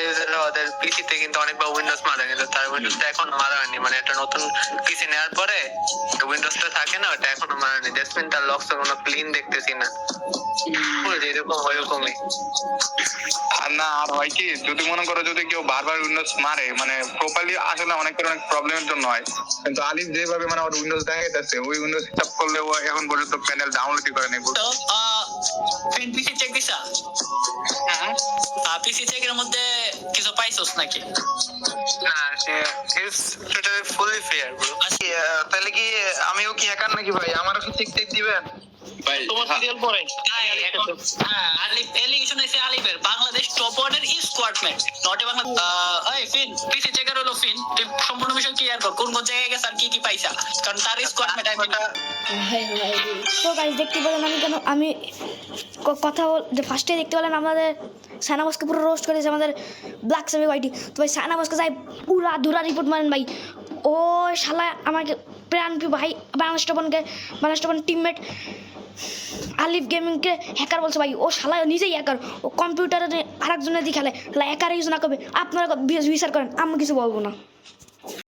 ইউজাররা ওদের পিসিতে কিন্তু অনেকবার উইন্ডোজ মারে, কিন্তু তার উইন্ডোজটা এখনো মারা হয়নি। মানে একটা নতুন পিসি নেওয়ার পরে উইন্ডোজটা থাকে না, ওটা এখনো মারা হয়নি। জেসমিন তার লক্স কোনো ক্লিন দেখতেছি না, যেরকম ওইরকমই। আর না, আর হয় কি, যদি মনে করো যদি কেউ বারবার উইন্ডোজ মারে, মানে প্রপারলি আসলে অনেক প্রবলেমের জন্য হয়। কিন্তু আলিফ যেভাবে মানে ওর উইন্ডোজ দেখাইতেছে, ওই উইন্ডোজ সেটআপ করলে ও এখন পর্যন্ত প্যানেল ডাউনলোডই করে নেই। তো ফিন পিসি চেক দিছা? পিসি চেকের মধ্যে কিছু পাইছস নাকি? না, it's totally fully fair bro. তাহলে কি আমিও কি হ্যাকার নাকি ভাই? আমারও কি চেক টেক দিবেন ভাই? তোমার সিরিয়াল পরে আলিফ এলিগেশন আছে আলিফের বাংলাদেশ টপ ওয়ার্ডের স্কোয়াডমেট নট এ বাংলা। এই ফিন পিসি চেকার হলো ফিন, তুই সম্পূর্ণ বিষয় ক্লিয়ার কর, কোন কোন জায়গায় গেছে আর কি কি পাইছা, কারণ তার স্কোয়াডমেট আমি তো গাইস দেখতে পেলেন আমি কথা যে ফার্স্টে দেখতে পেলেন আমাদের সানাবসকে পুরো রোস্ট করেছে আমাদের ব্ল্যাক সেভি ওয়াইটি। তো ভাই সানাবসকে যাই পুরা ধুরা রিপোর্ট মারেন ভাই। ও শালা আমাকে প্রাণ ভাই বাংলাদেশ টপন টিমমেট আলিফ গেমিংকে হ্যাকার বলছে ভাই। ও শালা নিজেই হ্যাকার, ও কম্পিউটারে আরেকজনের দিয়ে খেলে, হ্যাকার ইউজ না করবে। আপনারা বিচার করেন, আমি কিছু বলবো না।